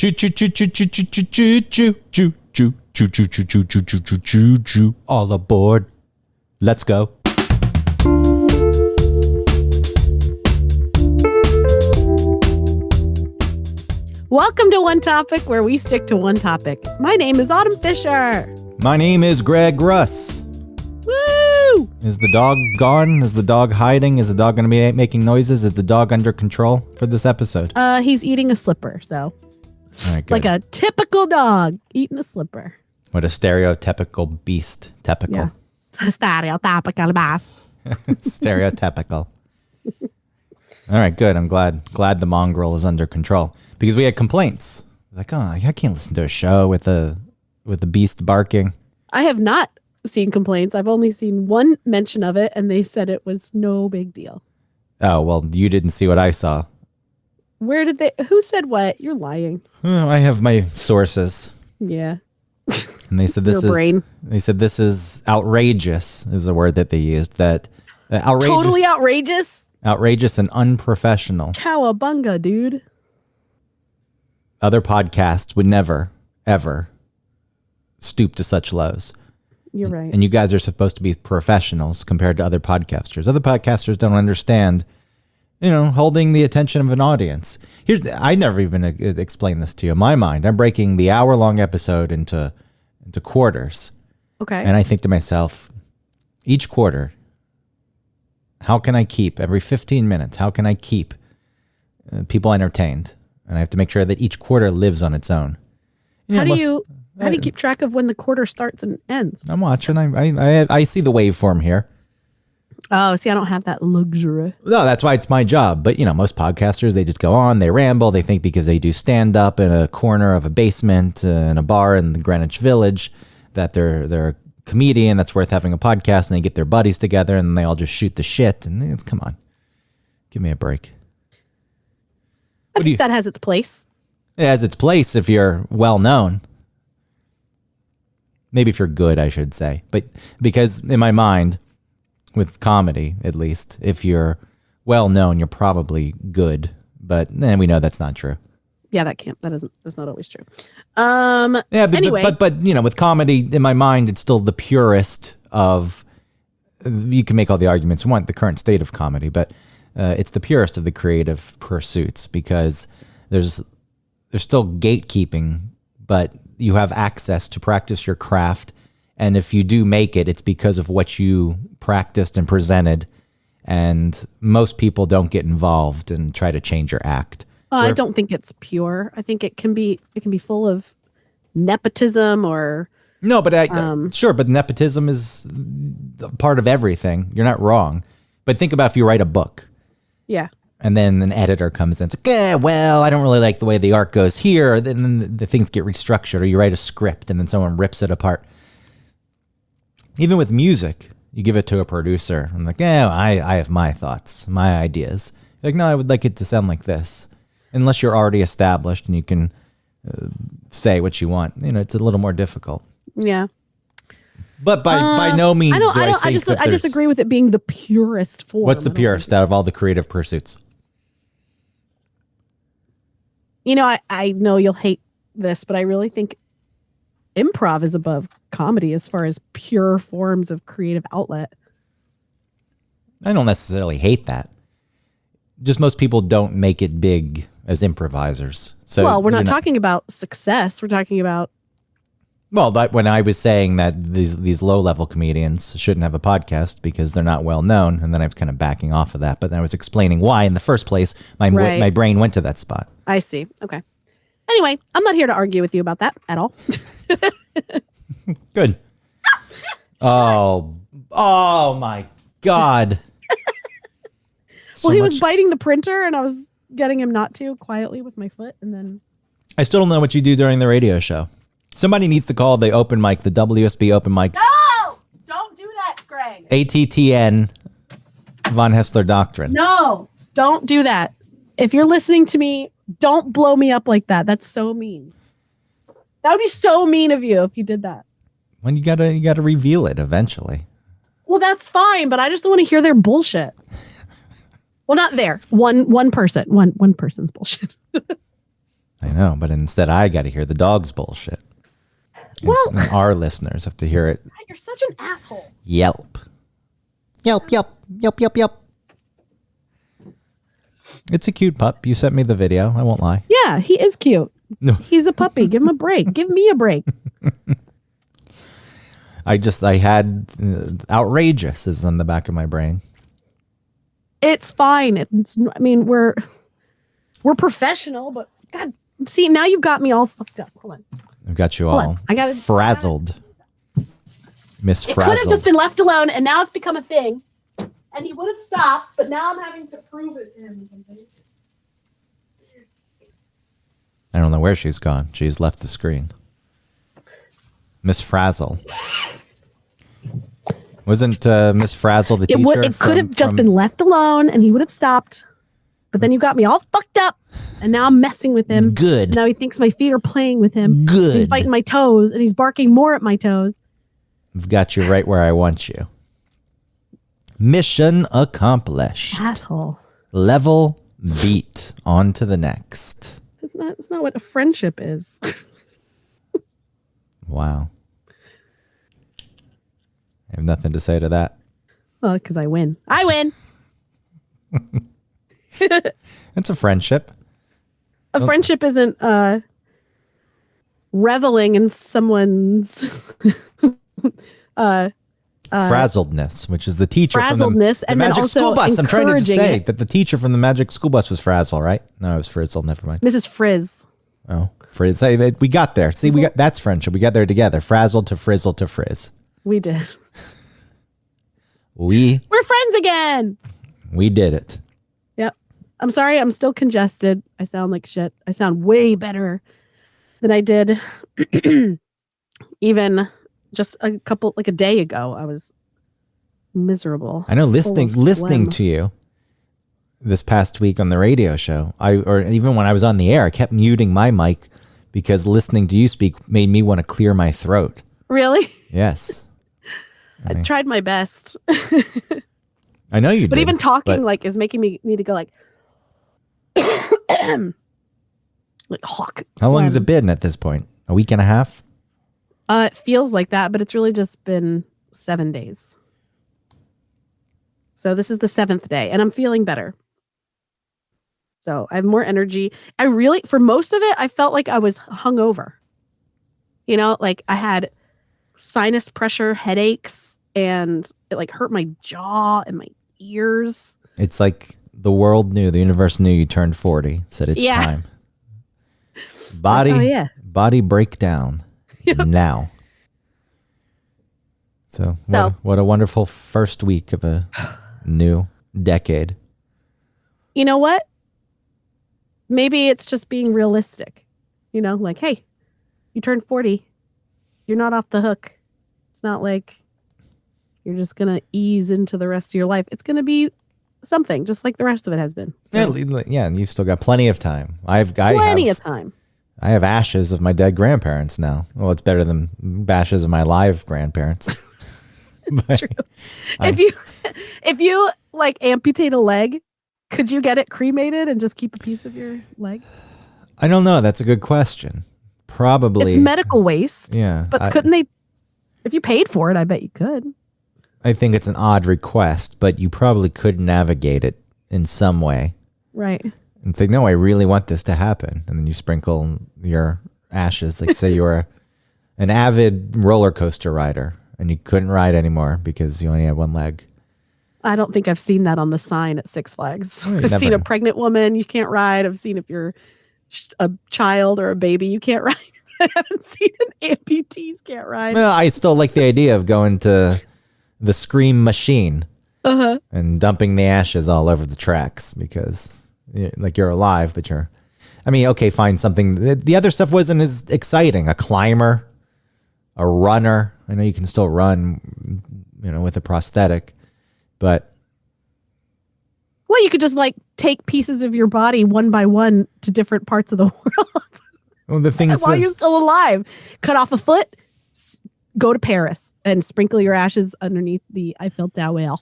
Choo choo choo choo choo choo choo choo choo choo choo choo choo choo choo choo choo choo choo choo. All aboard. Let's go. Welcome to One Topic, where we stick to one topic. My name is Autumn Fisher. My name is Greg Russ. Woo! Is the dog gone? Is the dog hiding? Is the dog going to be making noises? Is the dog under control for this episode? He's eating a slipper, so All right, good. like a typical dog eating a slipper. What a stereotypical beast. Typical. Yeah. Stereotypical beast. Stereotypical. All right, good. I'm glad the mongrel is under control because we had complaints. Like, oh, I can't listen to a show with the beast barking. I have not seen complaints. I've only seen one mention of it, and they said it was no big deal. Oh, well, you didn't see what I saw. Where did they? Who said what? You're lying. Oh, I have my sources. Yeah. And they said this is outrageous is the word that they used. That outrageous. Totally outrageous. Outrageous and unprofessional. Cowabunga, dude. Other podcasts would never, ever stoop to such lows. You're right. And you guys are supposed to be professionals compared to other podcasters. Other podcasters don't understand, holding the attention of an audience. I never even explained this to you. In my mind, I'm breaking the hour-long episode into quarters. Okay. And I think to myself, each quarter, how can I keep, every 15 minutes, how can I keep people entertained? And I have to make sure that each quarter lives on its own. How do you keep track of when the quarter starts and ends? I'm watching. I see the waveform here. Oh, see, I don't have that luxury. No, that's why it's my job. But, most podcasters, they just go on, they ramble. They think because they do stand up in a corner of a basement in a bar in the Greenwich Village that they're a comedian that's worth having a podcast, and they get their buddies together and they all just shoot the shit. And come on, give me a break. I think that has its place. It has its place if you're well known. Maybe if you're good, I should say. But because in my mind, with comedy at least, if you're well known, you're probably good. But then we know that's not true. Yeah, that's not always true. Yeah, but anyway. but with comedy, in my mind, it's still the purest of. You can make all the arguments you want, the current state of comedy, but it's the purest of the creative pursuits because there's still gatekeeping, but you have access to practice your craft. And if you do make it, it's because of what you practiced and presented. And most people don't get involved and try to change your act. I don't think it's pure. I think it can be full of nepotism or. No, but sure, but nepotism is part of everything. You're not wrong. But think about if you write a book. Yeah. And then an editor comes in and says, well, I don't really like the way the arc goes here. Then the things get restructured, or you write a script and then someone rips it apart. Even with music, you give it to a producer. I'm like, I have my thoughts, my ideas. You're like, no, I would like it to sound like this. Unless you're already established and you can say what you want. It's a little more difficult. Yeah. But by no means I disagree with it being the purest form. What's the purest out of all the creative pursuits? I know you'll hate this, but I really think improv is above comedy as far as pure forms of creative outlet. I don't necessarily hate that. Just most people don't make it big as improvisers. So we're not talking about success. We're talking about. Well, when I was saying that these low-level comedians shouldn't have a podcast because they're not well known, and then I was kind of backing off of that, but then I was explaining why in the first place my brain went to that spot. I see. Okay. Anyway, I'm not here to argue with you about that at all. Good. Oh my God. He was biting the printer, and I was getting him not to quietly with my foot, and then. I still don't know what you do during the radio show. Somebody needs to call the open mic, the WSB open mic. No! Don't do that, Greg. ATTN Von Hessler Doctrine. No, don't do that. If you're listening to me, don't blow me up like that. That's so mean. That would be so mean of you if you did that. When you gotta reveal it eventually. Well, that's fine, but I just don't want to hear their bullshit. Well, not there. One person's bullshit. I know, but instead I got to hear the dog's bullshit. And our listeners have to hear it. You're such an asshole. Yelp. Yelp, yelp, yelp, yelp, yelp. It's a cute pup. You sent me the video. I won't lie. Yeah, he is cute. No. He's a puppy. Give him a break. Give me a break. I had outrageous is on the back of my brain. It's fine. I mean, we're professional, but God, see, now you've got me all fucked up. Hold on. I've got you all frazzled. Miss It Frazzled. could have just been left alone, and now it's become a thing. And he would have stopped, but now I'm having to prove it to him. I don't know where she's gone. She's left the screen. Miss Frazzle. Wasn't Miss Frazzle the teacher? It could have just been left alone, and he would have stopped. But then you got me all fucked up, and now I'm messing with him. Good. Now he thinks my feet are playing with him. Good. He's biting my toes, and he's barking more at my toes. I've got you right where I want you. Mission accomplished. Asshole. Level beat. On to the next. It's not what a friendship is. Wow. I have nothing to say to that. Well, because I win. I win. It's a friendship. A friendship isn't reveling in someone's frazzledness, which is the teacher from the and Magic also School Bus. I'm trying to say it. that the teacher from the Magic School Bus was Frazzle, right? No, it was Frizzle. Never mind. Mrs. Frizz. Oh, Frizz. Hey, we got there. See, that's friendship. We got there together. Frazzle to Frizzle to Frizz. We did. We're friends again. We did it. Yep. I'm sorry. I'm still congested. I sound like shit. I sound way better than I did even just a day ago. I was miserable. I know listening to you this past week on the radio show, or even when I was on the air, I kept muting my mic because listening to you speak made me want to clear my throat. Really? Yes. I tried my best. I know you did. But even talking is making me need to go like hawk. How long has it been at this point? A week and a half? It feels like that, but it's really just been 7 days. So this is the 7th day, and I'm feeling better. So I have more energy. For most of it, I felt like I was hungover. You know, like I had sinus pressure, headaches, and it hurt my jaw and my ears. It's like the world knew, the universe knew you turned 40. Said it's time. Body breakdown now. So what a wonderful first week of a new decade. You know what? Maybe it's just being realistic. You know, like, hey, you turned 40. You're not off the hook. It's not like you're just going to ease into the rest of your life. It's going to be something just like the rest of it has been. So, yeah, and you've still got plenty of time. Plenty of time. I have ashes of my dead grandparents now. Well, it's better than ashes of my live grandparents. True. If you amputate a leg, could you get it cremated and just keep a piece of your leg? I don't know. That's a good question. Probably. It's medical waste. Yeah. But couldn't they, if you paid for it, I bet you could. I think it's an odd request, but you probably could navigate it in some way. Right. And say, no, I really want this to happen. And then you sprinkle your ashes. Like say you're an avid roller coaster rider and you couldn't ride anymore because you only had one leg. I don't think I've seen that on the sign at Six Flags. Oh, I've seen a pregnant woman, you can't ride. I've seen if you're a child or a baby, you can't ride. I haven't seen an amputees can't ride. Well, I still like the idea of going to the Scream machine and dumping the ashes all over the tracks because you're alive, but find something. The other stuff wasn't as exciting. A climber, a runner. I know you can still run, with a prosthetic, but. Well, you could just take pieces of your body one by one to different parts of the world. Well, the thing is, while you're still alive, cut off a foot, go to Paris and sprinkle your ashes underneath the Eiffel Tower.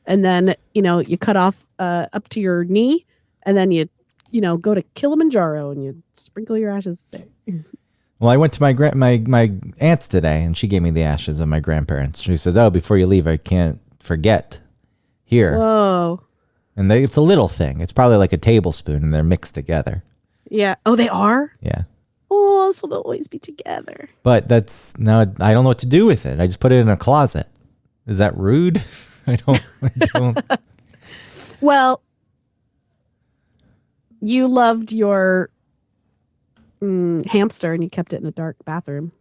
And then, you cut off up to your knee and then you go to Kilimanjaro and you sprinkle your ashes there. Well, I went to my aunt's today, and she gave me the ashes of my grandparents. She says, "Oh, before you leave, I can't forget here." Whoa. And it's a little thing. It's probably like a tablespoon, and they're mixed together. Yeah. Oh, they are? Yeah. Oh, so they'll always be together. But now I don't know what to do with it. I just put it in a closet. Is that rude? I don't. Well, you loved your hamster and you kept it in a dark bathroom.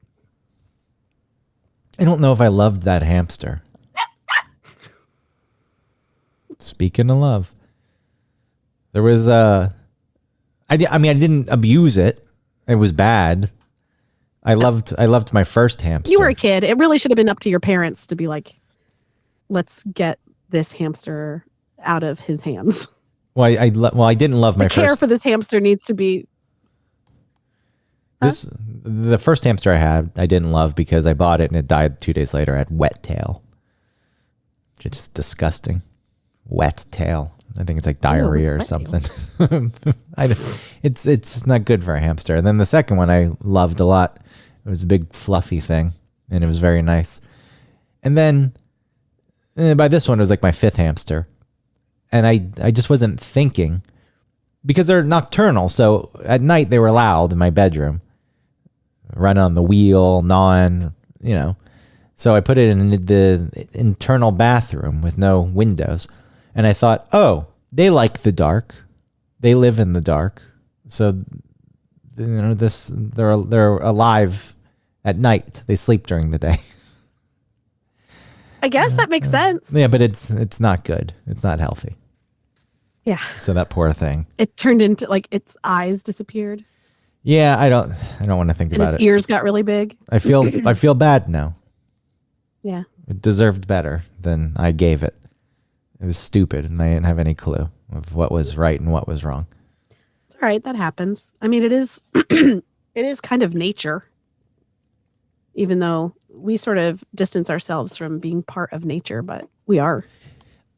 I don't know if I loved that hamster. Speaking of love, there was I didn't abuse it. It was bad. I loved my first hamster. You were a kid. It really should have been up to your parents to be like, let's get this hamster out of his hands. Well, I didn't love my the care first. for this hamster needs to be. The first hamster I had, I didn't love because I bought it and it died 2 days later. I had wet tail. Just disgusting. Wet tail. I think it's like diarrhea or something. It's just not good for a hamster. And then the second one I loved a lot. It was a big fluffy thing and it was very nice. And then by this one, it was like my fifth hamster. And I just wasn't thinking because they're nocturnal. So at night they were loud in my bedroom, running on the wheel, gnawing, So I put it in the internal bathroom with no windows. And I thought, oh, they like the dark. They live in the dark. So, they're alive at night. They sleep during the day. I guess that makes sense. Yeah, but it's not good. It's not healthy. Yeah. So that poor thing. It turned into like its eyes disappeared. Yeah, I don't want to think and about its it. Ears got really big. I feel bad now. Yeah. It deserved better than I gave it. It was stupid, and I didn't have any clue of what was right and what was wrong. It's all right. That happens. I mean, it is it is kind of nature, even though we sort of distance ourselves from being part of nature, but we are.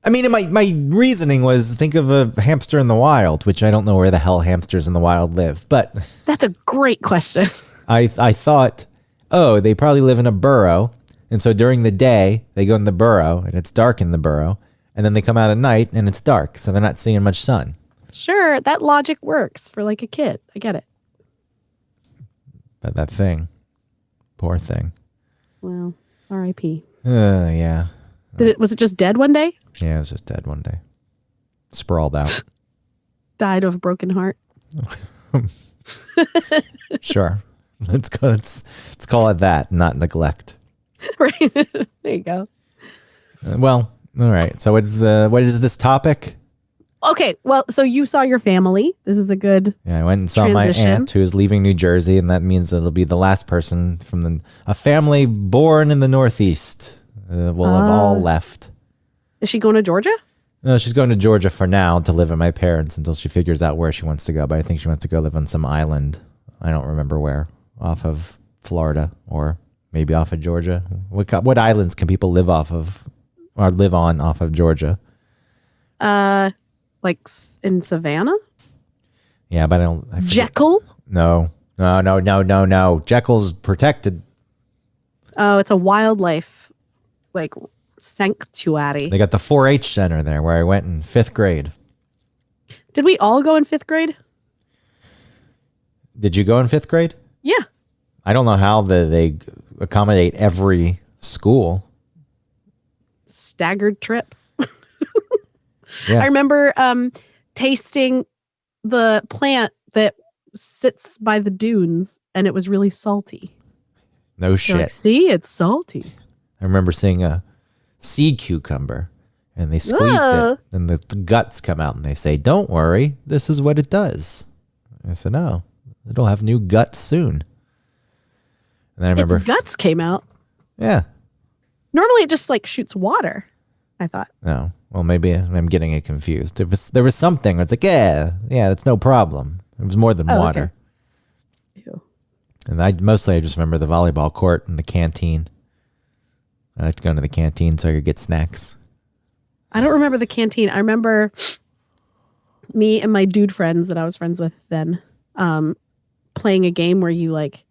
I mean, my reasoning was think of a hamster in the wild, which I don't know where the hell hamsters in the wild live, but that's a great question. I thought, oh, they probably live in a burrow, and so during the day they go in the burrow and it's dark in the burrow. And then they come out at night and it's dark, so they're not seeing much sun. Sure, that logic works for like a kid. I get it. But that thing, poor thing. Well, R.I.P. Yeah. Was it just dead one day? Yeah, it was just dead one day. Sprawled out. Died of a broken heart. Sure. Let's call it that, not neglect. Right. There you go. Well. All right. So what is this topic? Okay. Well, so you saw your family. This is a good. Yeah, I went and saw my aunt who is leaving New Jersey, and that means it'll be the last person from a family born in the Northeast will have all left. Is she going to Georgia? No, she's going to Georgia for now to live with my parents until she figures out where she wants to go. But I think she wants to go live on some island. I don't remember where, off of Florida or maybe off of Georgia. What islands can people live off of? Or live on off of Georgia? Like in Savannah? Yeah, but I don't. Jekyll? No. Jekyll's protected. Oh, it's a wildlife like sanctuary. They got the 4-H center there where I went in 5th grade. Did we all go in 5th grade? Did you go in 5th grade? Yeah. I don't know how they accommodate every school. Staggered trips. Yeah. I remember tasting the plant that sits by the dunes, and it was really salty. No shit. Like, see, it's salty. I remember seeing a sea cucumber, and they squeezed it, and the guts come out, and they say, "Don't worry, this is what it does." I said, "No, it'll have new guts soon." And then I remember its guts came out. Yeah. Normally, it just like shoots water. I thought. No. Well, maybe I'm getting it confused. There was something where it's like, yeah, that's no problem. It was more than water. Okay. Ew. And I just remember the volleyball court and the canteen. I like to go into the canteen so I could get snacks. I don't remember the canteen. I remember me and my dude friends that I was friends with then, playing a game where you like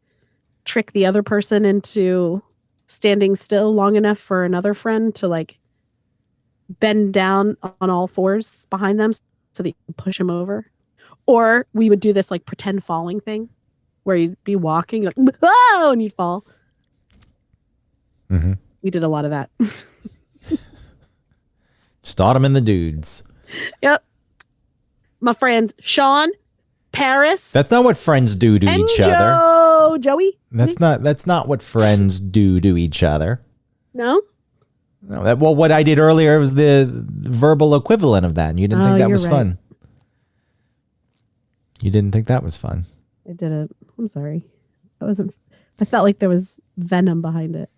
trick the other person into standing still long enough for another friend to like bend down on all fours behind them so that you can push them over. Or we would do this like pretend falling thing where you'd be walking like, oh, and you'd fall. Mm-hmm. We did a lot of that. Just Autumn and the dudes. Yep. My friends, Sean, Paris. That's not what friends do to and each other. Joey. That's not what friends do to each other. No? No, well, what I did earlier was the verbal equivalent of that, and you didn't think that was fun. You didn't think that was fun. I didn't. I'm sorry. I felt like there was venom behind it.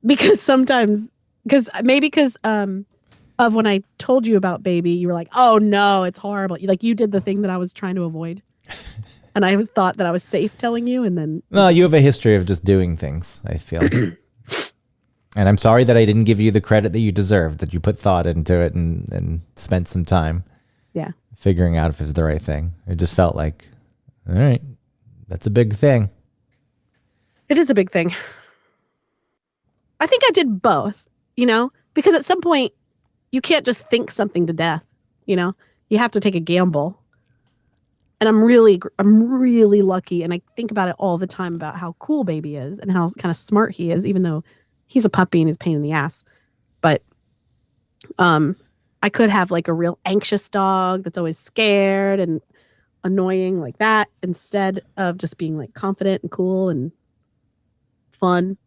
Because sometimes, because of when I told you about baby, you were like, oh no, it's horrible. Like you did the thing that I was trying to avoid. And I thought that I was safe telling you, and then... No, you have a history of just doing things, I feel. And I'm sorry that I didn't give you the credit that you deserve, that you put thought into it and spent some time figuring out if it was the right thing. It just felt like, all right, that's a big thing. It is a big thing. I think I did both, because at some point you can't just think something to death, you have to take a gamble. And I'm really lucky. And I think about it all the time about how cool baby is and how kind of smart he is, even though he's a puppy and he's a pain in the ass. But I could have like a real anxious dog that's always scared and annoying like that, instead of just being like confident and cool and fun.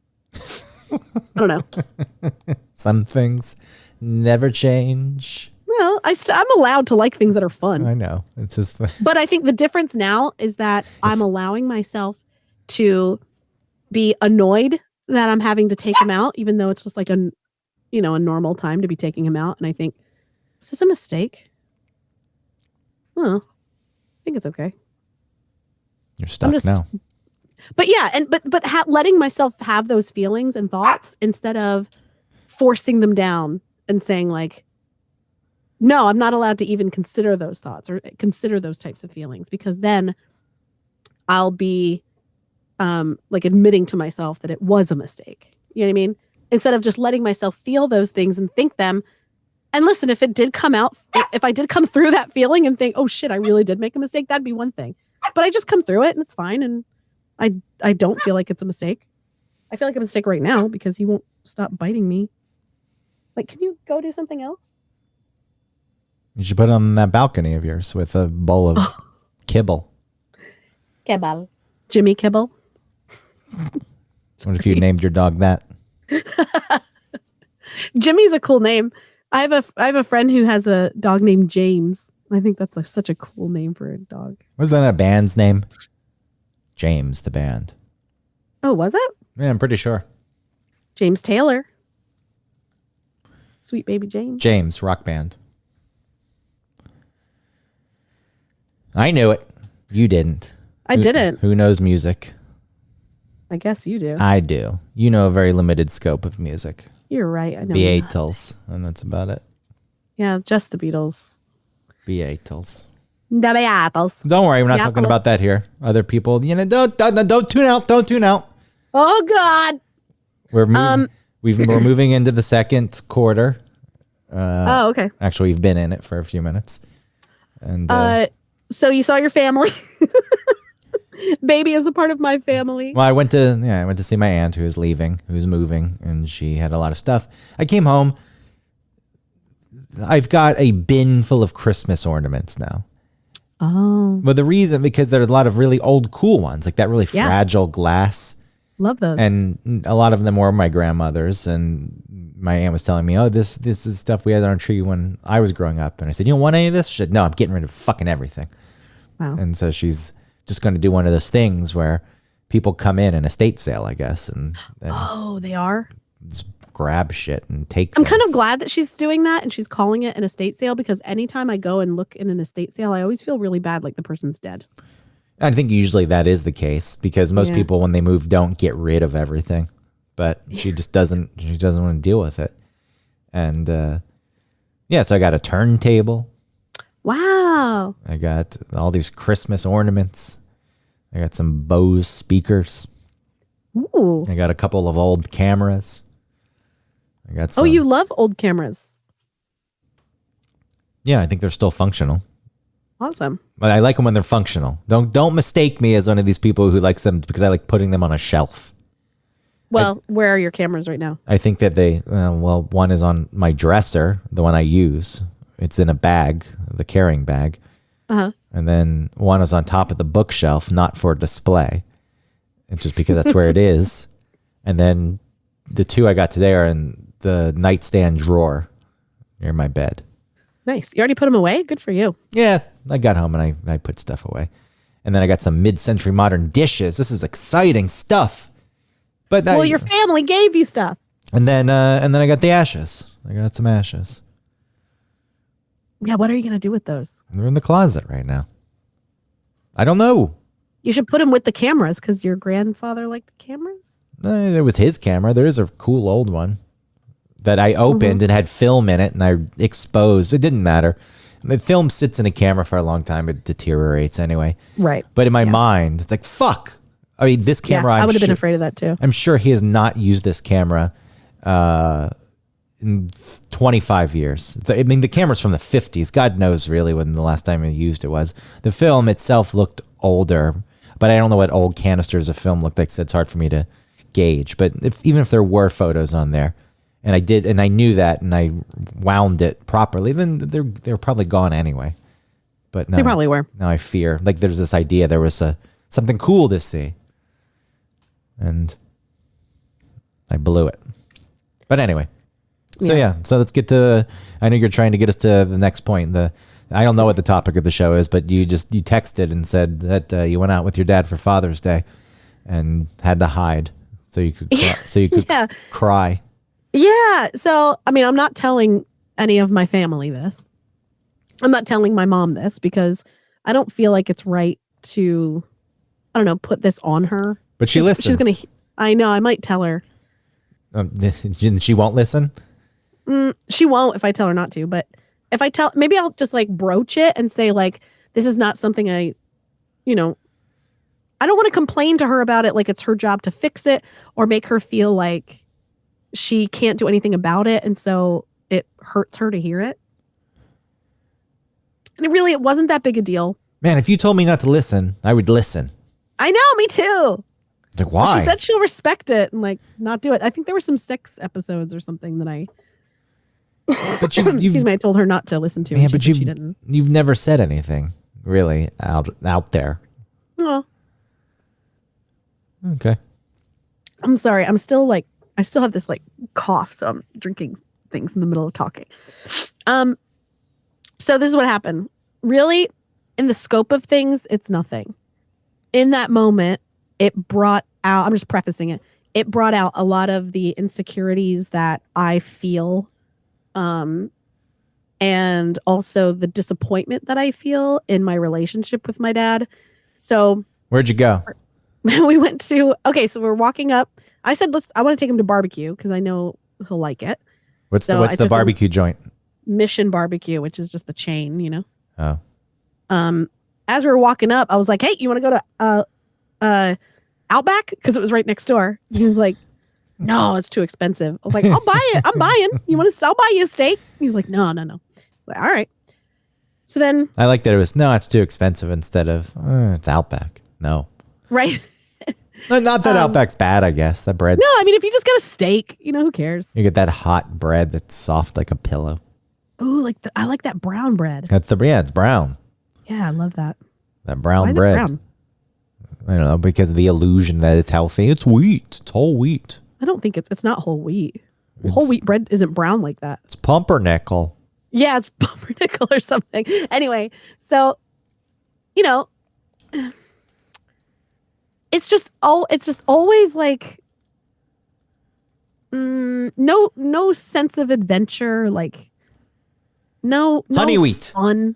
I don't know. Some things never change. Well, I'm allowed to like things that are fun. I know. It's just fun. But I think the difference now is that I'm allowing myself to be annoyed that I'm having to take him out, even though it's just like a normal time to be taking him out. And I think, is this a mistake? Oh, I think it's okay. You're stuck now. But yeah, but letting myself have those feelings and thoughts instead of forcing them down and saying like, no, I'm not allowed to even consider those thoughts or consider those types of feelings, because then I'll be like admitting to myself that it was a mistake. You know what I mean? Instead of just letting myself feel those things and think them. And listen, if it did come out, if I did come through that feeling and think, oh shit, I really did make a mistake, that'd be one thing. But I just come through it and it's fine. And I don't feel like it's a mistake. I feel like a mistake right now because he won't stop biting me. Like, can you go do something else? You should put it on that balcony of yours with a bowl of kibble. Kibble. Jimmy Kibble. What if you named your dog that? Jimmy's a cool name. I have a friend who has a dog named James. I think that's such a cool name for a dog. Was that a band's name? James, the band. Oh, was it? Yeah, I'm pretty sure. James Taylor. Sweet baby James. James, rock band. I knew it. You didn't. I didn't. Who knows music? I guess you do. I do. You know a very limited scope of music. You're right. I know. Beatles, and that's about it. Yeah, just the Beatles. Beatles. The Beatles. Don't worry, we're not talking about that here. Other people, don't tune out. Don't tune out. Oh God. We're moving. We're moving into the second quarter. Oh, okay. Actually, we've been in it for a few minutes, and so you saw your family. Baby is a part of my family. Well, I went to see my aunt who was moving, and she had a lot of stuff. I came home. I've got a bin full of Christmas ornaments now. Oh. But the reason, because there are a lot of really old, cool ones, like that really fragile glass. Love those. And a lot of them were my grandmother's. And my aunt was telling me, oh, this is stuff we had on our tree when I was growing up. And I said, you don't want any of this? She said, no, I'm getting rid of fucking everything. Wow. And so she's just going to do one of those things where people come in an estate sale, I guess. And oh, they are? Just grab shit and take I'm things. kind of glad that she's doing that and she's calling it an estate sale, because anytime I go and look in an estate sale, I always feel really bad like the person's dead. I think usually that is the case, because most people when they move don't get rid of everything, but she just doesn't want to deal with it. And Yeah, so I got a turntable. Wow. I got all these Christmas ornaments. I got some Bose speakers. Ooh. I got a couple of old cameras. I got some. Oh, you love old cameras. Yeah, I think they're still functional. Awesome. But I like them when they're functional. Don't mistake me as one of these people who likes them because I like putting them on a shelf. Well, where are your cameras right now? I think that one is on my dresser, the one I use. It's in a bag, the carrying bag. Uh-huh. And then one is on top of the bookshelf, not for display. It's just because that's where it is. And then the two I got today are in the nightstand drawer near my bed. Nice. You already put them away? Good for you. Yeah, I got home and I put stuff away. And then I got some mid-century modern dishes. This is exciting stuff. But Well, your family gave you stuff. And then I got the ashes. I got some ashes. Yeah, what are you going to do with those? They're in the closet right now. I don't know. You should put them with the cameras because your grandfather liked cameras. It was his camera. There is a cool old one that I opened and had film in it and I exposed. It didn't matter. The film sits in a camera for a long time. It deteriorates anyway. Right. But in my mind, it's like, fuck. I mean, this camera, I would have been afraid of that too. I'm sure he has not used this camera in 25 years. I mean, the camera's from the 50s. God knows really when the last time he used it was. The film itself looked older, but I don't know what old canisters of film looked like, so it's hard for me to gauge. But even if there were photos on there, and I knew that, and I wound it properly, then they're probably gone anyway. But no, They probably were. Now I fear, like there's this idea there was something cool to see, and I blew it. But anyway, so let's get to. I know you're trying to get us to the next point. I don't know what the topic of the show is, but you texted and said that you went out with your dad for Father's Day, and had to hide so you could cry. Yeah. So, I mean, I'm not telling any of my family this. I'm not telling my mom this because I don't feel like it's right to, I don't know, put this on her. But she listens. She's going to, I know, I might tell her. She won't listen? She won't if I tell her not to. But if I maybe I'll just like broach it and say like, this is not something I don't want to complain to her about it. Like it's her job to fix it or make her feel like she can't do anything about it. And so it hurts her to hear it. And it wasn't that big a deal. Man, if you told me not to listen, I would listen. I know, me too. Like, why? She said she'll respect it and like not do it. I think there were some sex episodes or something that I But excuse me, I told her not to listen to. Yeah, but she didn't. You've never said anything really out there. Oh. Okay. I'm sorry. I still have this like cough, so I'm drinking things in the middle of talking. So this is what happened. Really, in the scope of things, it's nothing. In that moment, it brought out, I'm just prefacing it, it brought out a lot of the insecurities that I feel, and also the disappointment that I feel in my relationship with my dad. So where'd you go? We went to, so we're walking up. I said, I want to take him to barbecue because I know he'll like it. What's the barbecue joint? Mission Barbecue, which is just the chain, Oh. As we were walking up, I was like, hey, you want to go to Outback? Because it was right next door. He was like, no, it's too expensive. I was like, I'll buy it. I'm buying. I'll buy you a steak. He was like, no. Like, all right. So then. I like that it was, no, it's too expensive instead of, it's Outback. No. Right. Not that Outback's bad, I guess. That bread. No, I mean, if you just get a steak, who cares? You get that hot bread that's soft like a pillow. Ooh, I like that brown bread. It's brown. Yeah, I love that. That brown Why is bread. it brown? I don't know, because of the illusion that it's healthy. It's wheat. It's whole wheat. I don't think it's not whole wheat. Whole wheat bread isn't brown like that. It's pumpernickel. Yeah, it's pumpernickel or something. Anyway, so it's just always like no sense of adventure, like no honey wheat fun.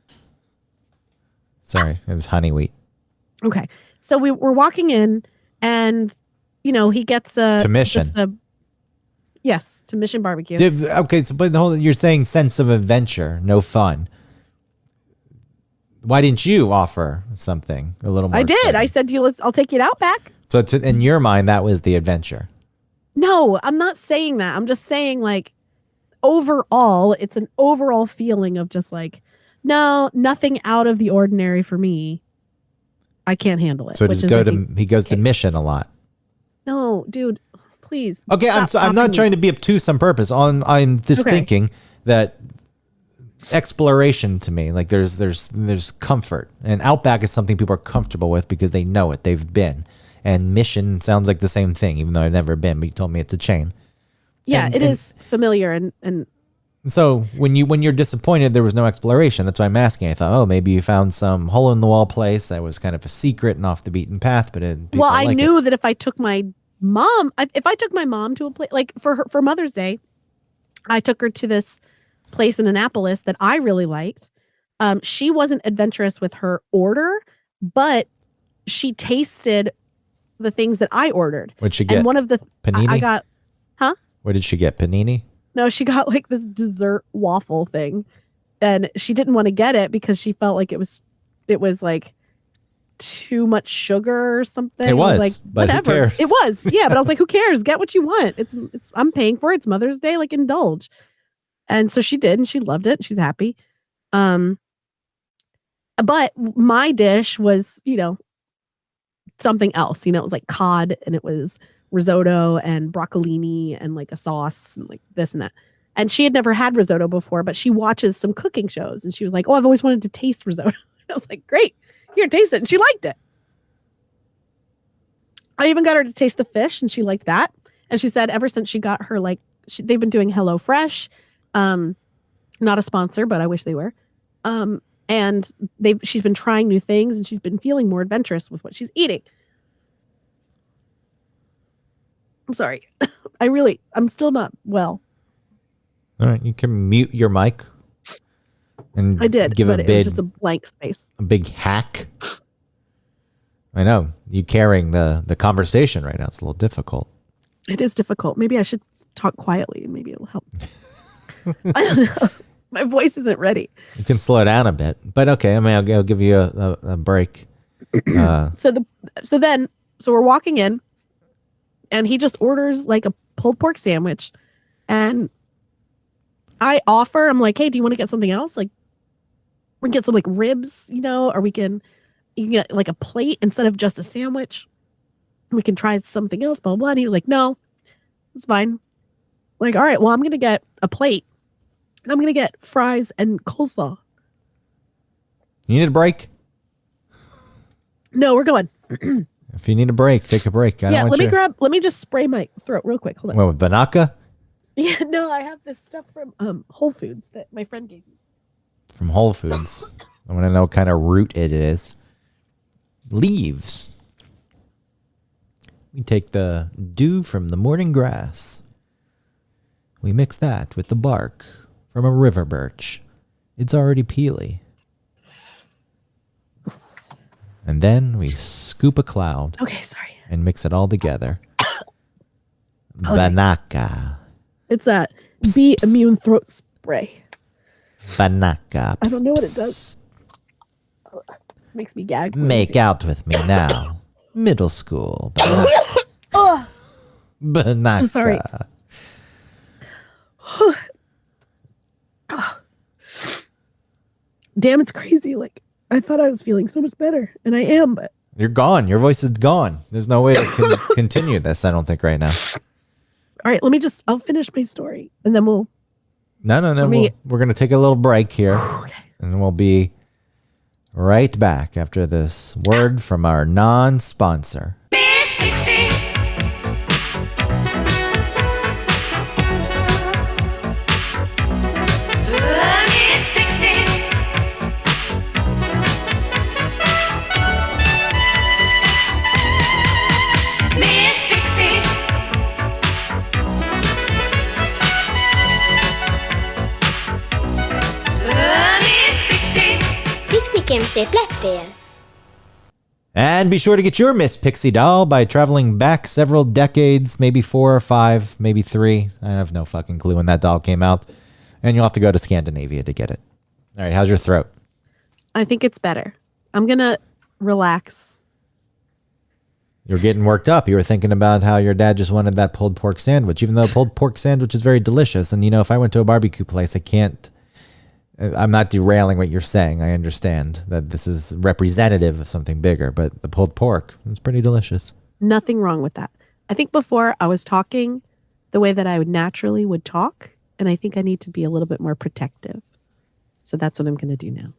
Sorry, it was honey wheat. Okay, so we're walking in, and he gets to Mission. Yes, to Mission Barbecue. Okay, so but you're saying sense of adventure, no fun. Why didn't you offer something a little more? I did. exciting? I said to you, I'll take you to Outback. So in your mind, that was the adventure. No, I'm not saying that. I'm just saying like overall, it's an overall feeling of just like, no, nothing out of the ordinary for me. I can't handle it. So he goes to Mission a lot. No, dude, please. Okay, I'm not trying to be obtuse on purpose. I'm just thinking that exploration to me, like there's comfort, and Outback is something people are comfortable with because they know it, they've been. And Mission sounds like the same thing, even though I've never been. But you told me it's a chain. Yeah, it is familiar, and so when you're disappointed, there was no exploration. That's why I'm asking. I thought, oh, maybe you found some hole in the wall place that was kind of a secret and off the beaten path. But I knew that if I took my mom to a place like for Mother's Day, I took her to this place in Annapolis that I really liked. She wasn't adventurous with her order, but she tasted the things that I ordered. What'd she get? And one of the panini? I got, huh? What did she get? Panini? No, she got like this dessert waffle thing, and she didn't want to get it because she felt like it was like too much sugar or something. It was like, but whatever. Who cares? It was, yeah. But I was like, who cares? Get what you want. It's I'm paying for it. It's Mother's Day. Like, indulge. And so she did, and she loved it. She was happy. But my dish was, something else. It was like cod, and it was risotto and broccolini and like a sauce and like this and that. And she had never had risotto before, but she watches some cooking shows, and she was like, "Oh, I've always wanted to taste risotto." I was like, "Great, here, taste it." And she liked it. I even got her to taste the fish, and she liked that. And she said ever since she got her, like, they've been doing HelloFresh. Not a sponsor, but I wish they were. And she's been trying new things, and she's been feeling more adventurous with what she's eating. I'm sorry. I'm still not well. All right, you can mute your mic. And I did, but it was just a blank space. A big hack. I know. You carrying the conversation right now. It's a little difficult. It is difficult. Maybe I should talk quietly. Maybe it'll help. I don't know. My voice isn't ready. You can slow it down a bit. But okay, I'll give you a break. So we're walking in, and he just orders like a pulled pork sandwich, and I'm like, "Hey, do you want to get something else? Like, we can get some like ribs, or you can get like a plate instead of just a sandwich. We can try something else, blah, blah, blah." And he was like, "No, it's fine." Like, all right, well, I'm going to get a plate, and I'm going to get fries and coleslaw. You need a break? No, we're going. If you need a break, take a break. Let me just spray my throat real quick. Hold on. What, with Banaka? Yeah, no, I have this stuff from Whole Foods that my friend gave me. From Whole Foods. I want to know what kind of root it is. Leaves. We take the dew from the morning grass. We mix that with the bark from a river birch. It's already peely. And then we scoop a cloud. Okay, sorry. And mix it all together. Banaka. It's a bee immune throat spray. Banaka. I don't know what it does. Makes me gag. Make out with me now. Middle school. Banaka. So sorry. Damn, it's crazy. Like, I thought I was feeling so much better, and I am, but you're gone. Your voice is gone. There's no way to continue this, I don't think, right now. All right, I'll finish my story, and then we'll... No. We're going to take a little break here, okay. And we'll be right back after this word from our non-sponsor. And be sure to get your Miss Pixie doll by traveling back several decades, maybe 4 or 5, maybe 3. I have no fucking clue when that doll came out. And you'll have to go to Scandinavia to get it. All right, how's your throat? I think it's better. I'm going to relax. You're getting worked up. You were thinking about how your dad just wanted that pulled pork sandwich, even though a pulled pork sandwich is very delicious. And, if I went to a barbecue place, I'm not derailing what you're saying. I understand that this is representative of something bigger, but the pulled pork is pretty delicious. Nothing wrong with that. I think before I was talking the way that I would talk, and I think I need to be a little bit more protective. So that's what I'm going to do now.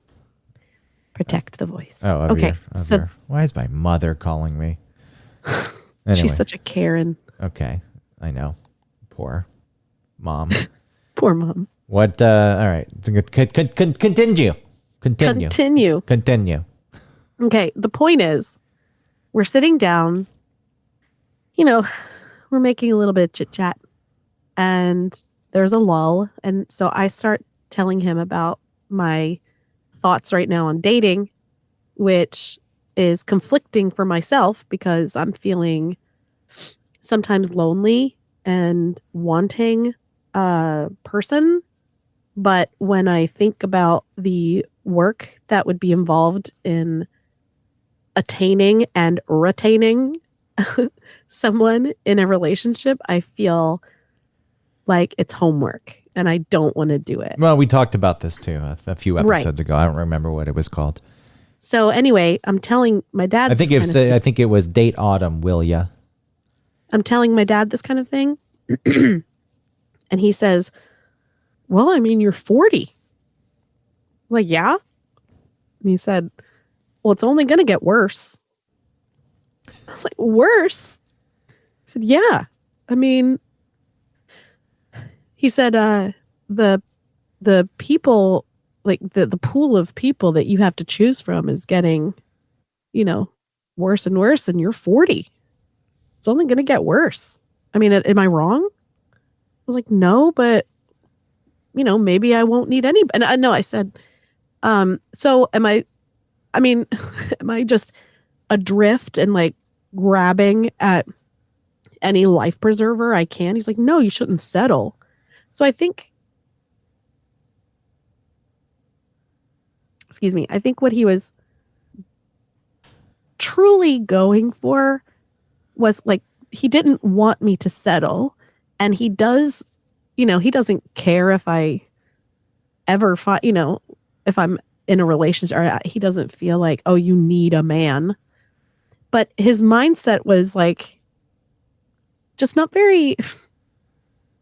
Protect the voice. Oh, okay. Why is my mother calling me? Anyway. She's such a Karen. Okay, I know. Poor mom. Poor mom. What? All right. Continue. Okay. The point is, we're sitting down. We're making a little bit of chit chat, and there's a lull. And so I start telling him about my thoughts right now on dating, which is conflicting for myself because I'm feeling sometimes lonely and wanting a person. But when I think about the work that would be involved in attaining and retaining someone in a relationship, I feel like it's homework and I don't want to do it. Well, we talked about this too a few episodes ago. I don't remember what it was called. So anyway, I'm telling my dad. I think it was Date Autumn, will ya? I'm telling my dad this kind of thing. And he says, well, I mean, you're 40. I'm like, yeah. And he said, well, it's only going to get worse. I was like, worse? He said, yeah. I mean, he said, the people, like the pool of people that you have to choose from is getting, worse and worse. And you're 40. It's only going to get worse. I mean, am I wrong? I was like, no, but maybe I won't need any. And I know I said, so am I just adrift and like grabbing at any life preserver I can? He's like, no, you shouldn't settle. So I think what he was truly going for was like, he didn't want me to settle. And he does, he doesn't care if I ever find, if I'm in a relationship, or he doesn't feel like, oh, you need a man. But his mindset was like, just not very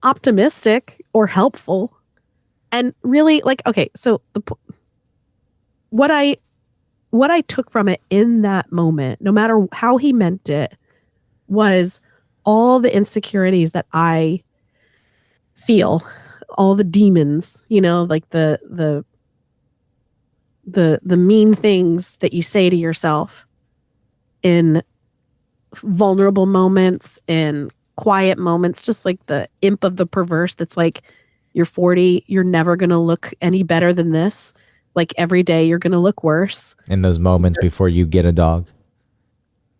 optimistic or helpful. And really like, okay, so what I took from it in that moment, no matter how he meant it, was all the insecurities that I feel, all the demons, like the mean things that you say to yourself in vulnerable moments, in quiet moments, just like the imp of the perverse that's like, you're 40, you're never going to look any better than this. Like every day you're going to look worse. In those moments before you get a dog.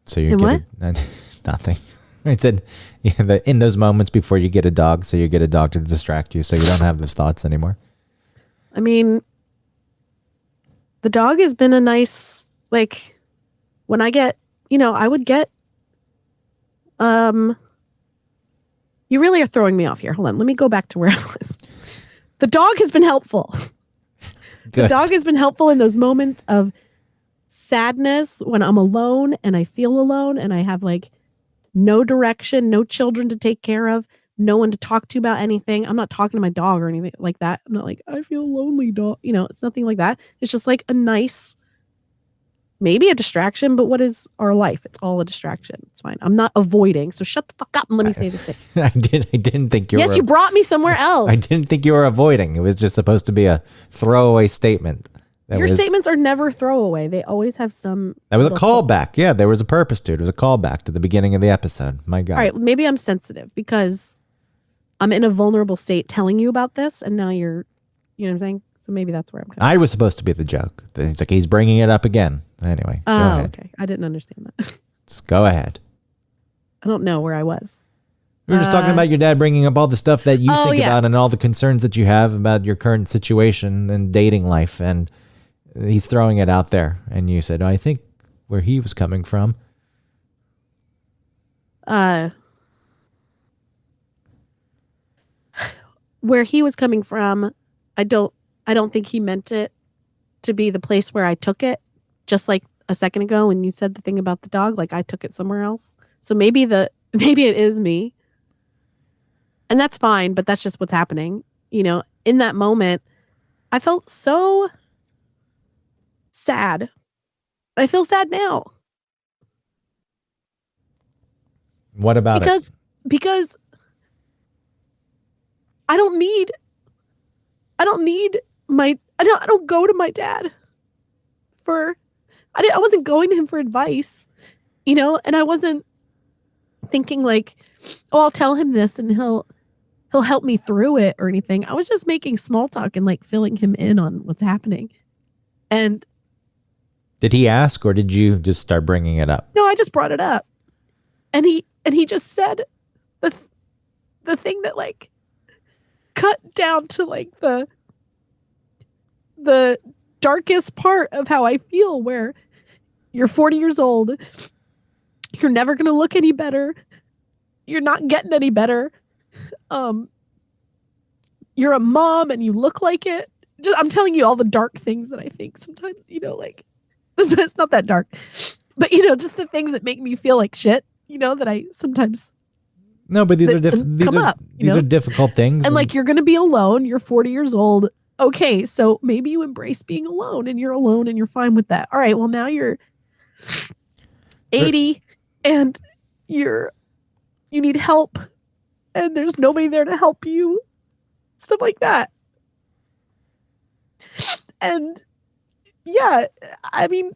So you get nothing. I said, in those moments before you get a dog, so you get a dog to distract you, so you don't have those thoughts anymore. I mean, the dog has been a nice, like, when I get, I would get, you really are throwing me off here. Hold on. Let me go back to where I was. The dog has been helpful. The dog has been helpful in those moments of sadness when I'm alone and I feel alone and I have like no direction, no children to take care of, no one to talk to about anything. I'm not talking to my dog or anything like that. I'm not like, I feel lonely, dog. It's nothing like that. It's just like a nice, maybe a distraction, but what is our life? It's all a distraction. It's fine. I'm not avoiding. So shut the fuck up and let me say this thing. I didn't think you were. Yes, you brought me somewhere else. I didn't think you were avoiding. It was just supposed to be a throwaway statement. Your statements are never throwaway. They always have some. That was a callback. Yeah, there was a purpose to it. It was a callback to the beginning of the episode. My God. All right, maybe I'm sensitive because I'm in a vulnerable state telling you about this, and now you know what I'm saying? So maybe that's where I'm coming. I was supposed to be the joke. It's like he's bringing it up again. Anyway, go Oh, ahead. okay. I didn't understand that. Just go ahead. I don't know where I was. We were just talking about your dad bringing up all the stuff that you Oh, think yeah. about and all the concerns that you have about your current situation and dating life. And he's throwing it out there. And you said, I think where he was coming from. Where he was coming from, I don't think he meant it to be the place where I took it. Just like a second ago when you said the thing about the dog, like I took it somewhere else. So maybe it is me. And that's fine, but that's just what's happening. You know, in that moment, I felt so sad. I feel sad now. What about it? Because I don't need I don't go to my dad for I wasn't going to him for advice, you know, and I wasn't thinking like, oh, I'll tell him this and he'll help me through it or anything. I was just making small talk and like filling him in on what's happening. And did he ask or did you just start bringing it up? no, I just brought it up. And he just said the thing that like cut down to like the darkest part of how I feel, where you're 40 years old, you're never going to look any better. You're not getting any better. You're a mom and you look like it. Just, I'm telling you all the dark things that I think sometimes, you know, like it's not that dark, but you know, just the things that make me feel like shit, you know, that I sometimes. No, but these are difficult things. And like, you're going to be alone. You're 40 years old. Okay. So maybe you embrace being alone and you're alone and you're fine with that. All right. Well, now you're 80 and you need help and there's nobody there to help you. Stuff like that. And yeah, I mean,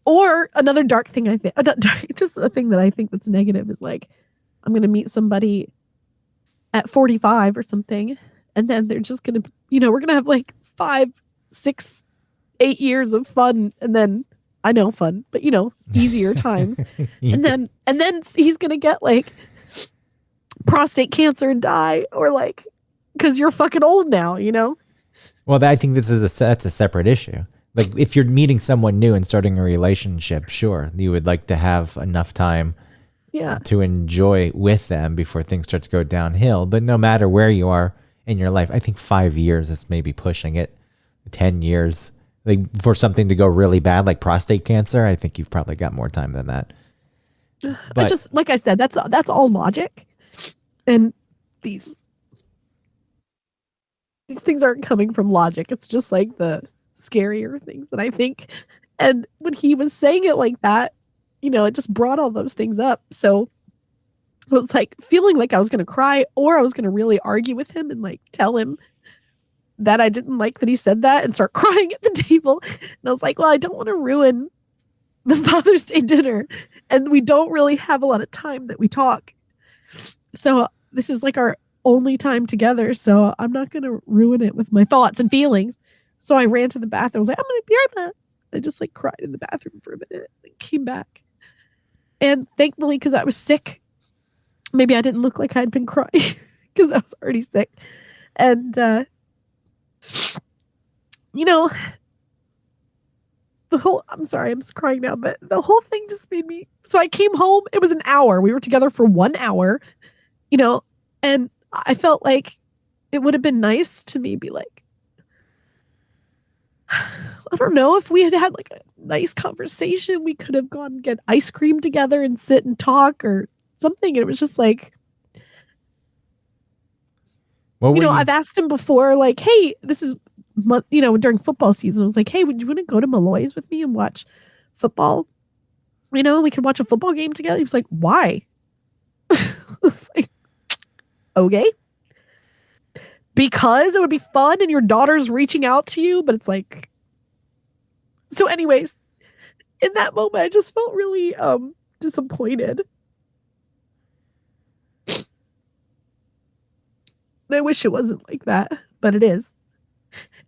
or another dark thing I think, just a thing that I think that's negative is like, I'm going to meet somebody at 45 or something. And then they're just going to, you know, we're going to have like 5, 6, 8 years of fun. And then I know fun, but you know, easier times. Yeah. And then he's going to get like prostate cancer and die, or like, cause you're fucking old now, you know? Well, I think that's a separate issue. Like if you're meeting someone new and starting a relationship, sure, you would like to have enough time to enjoy with them before things start to go downhill. But no matter where you are in your life, I think 5 years is maybe pushing it. 10 years, like for something to go really bad, like prostate cancer, I think you've probably got more time than that. But just like I said, that's all logic, and these things aren't coming from logic. It's just like the scarier things that I think. And when he was saying it like that, you know, it just brought all those things up. So it was like feeling like I was going to cry, or I was going to really argue with him and like tell him that I didn't like that he said that and start crying at the table. And I was like, well, I don't want to ruin the Father's Day dinner. And we don't really have a lot of time that we talk. So this is like our only time together. So I'm not going to ruin it with my thoughts and feelings. So I ran to the bathroom. I was like, I'm going to be right back. I just like cried in the bathroom for a minute and came back. And thankfully, because I was sick, maybe I didn't look like I'd been crying because I was already sick. And, you know, I'm sorry, I'm just crying now, but the whole thing just made me, so I came home, it was an hour. We were together for 1 hour, you know, and I felt like it would have been nice to me be like, I don't know, if we had like a nice conversation, we could have gone get ice cream together and sit and talk or something. And it was just like, I've asked him before, like, hey, this is, you know, during football season, I was like, hey, would you want to go to Malloy's with me and watch football? You know, we could watch a football game together. He was like, why? I was like, okay. Because it would be fun and your daughter's reaching out to you, but it's like, so anyways, in that moment, I just felt really disappointed. And I wish it wasn't like that, but it is.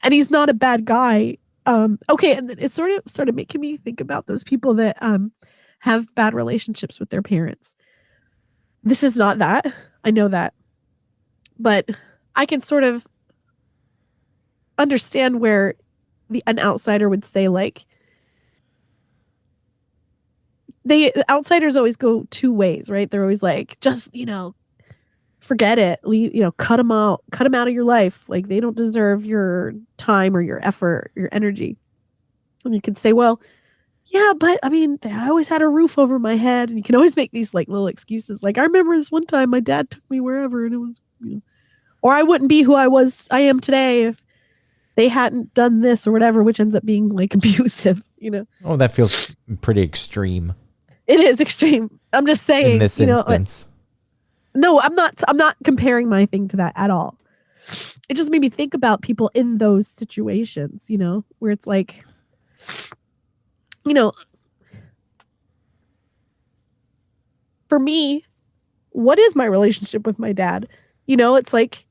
And he's not a bad guy. Okay, and then it sort of started making me think about those people that have bad relationships with their parents. This is not that. I know that. But I can sort of understand where an outsider would say, like, the outsiders always go two ways, right? They're always like, just, forget it. Leave, cut them out. Cut them out of your life. Like, they don't deserve your time or your effort, your energy. And you can say, well, yeah, but I mean, I always had a roof over my head, and you can always make these like little excuses. Like, I remember this one time my dad took me wherever, and it was, or I wouldn't be who I am today if they hadn't done this or whatever, which ends up being like abusive, Oh, that feels pretty extreme. It is extreme. I'm just saying, in this instance. No, I'm not comparing my thing to that at all. It just made me think about people in those situations, where it's like, for me, what is my relationship with my dad? It's like,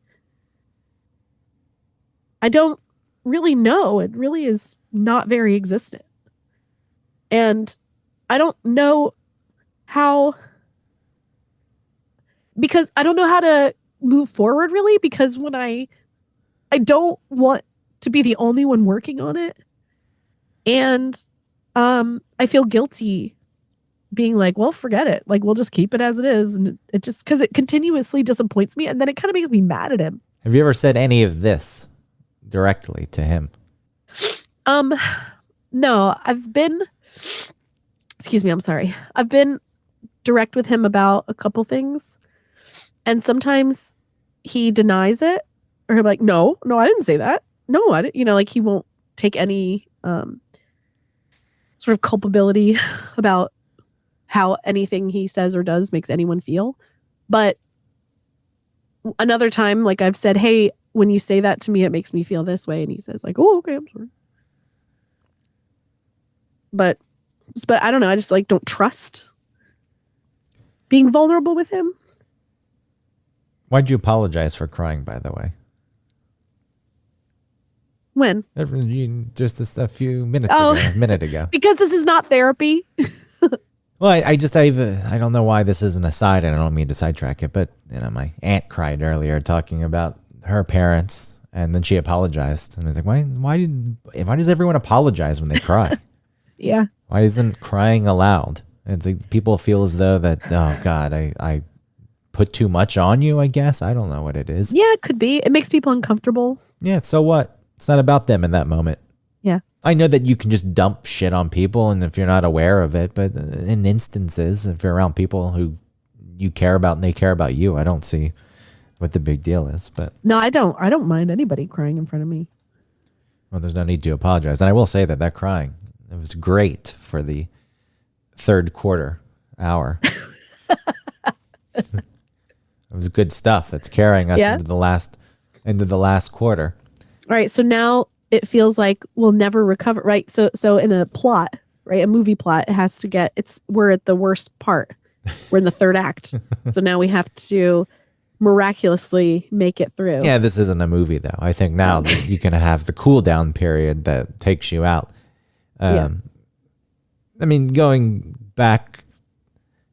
I don't really know. It really is not very existent. And I don't know how, because I don't know how to move forward really, because when I don't want to be the only one working on it. And I feel guilty being like, well, forget it. Like, we'll just keep it as it is. And it just, because it continuously disappoints me. And then it kind of makes me mad at him. Have you ever said any of this directly to him? No, excuse me, I'm sorry. I've been direct with him about a couple things. And sometimes he denies it, or he'll be like, no, I didn't say that. No, I didn't, like he won't take any sort of culpability about how anything he says or does makes anyone feel. But another time, like I've said, hey, when you say that to me, it makes me feel this way. And he says like, oh, okay, I'm sorry. But I don't know. I just like don't trust being vulnerable with him. Why'd you apologize for crying, by the way? When? Just a few minutes ago, a minute ago. Because this is not therapy. Well, I don't know why this is an aside, and I don't mean to sidetrack it, but my aunt cried earlier talking about her parents, and then she apologized, and I was like, why does everyone apologize when they cry? Yeah. Why isn't crying allowed? It's like people feel as though that, oh God, I put too much on you, I guess. I don't know what it is. Yeah, it could be. It makes people uncomfortable. Yeah, so what? It's not about them in that moment. Yeah. I know that you can just dump shit on people, and if you're not aware of it, but in instances, if you're around people who you care about and they care about you, I don't see what the big deal is. But no, I don't mind anybody crying in front of me. Well, there's no need to apologize. And I will say that crying, it was great for the third quarter hour. It was good stuff. It's carrying us into the last quarter. All right. So now it feels like we'll never recover. Right. So in a plot, right, a movie plot, it has to we're at the worst part. We're in the third act. So now we have to miraculously make it through. Yeah, this isn't a movie though. I think now that you can have the cool down period that takes you out. I mean, going back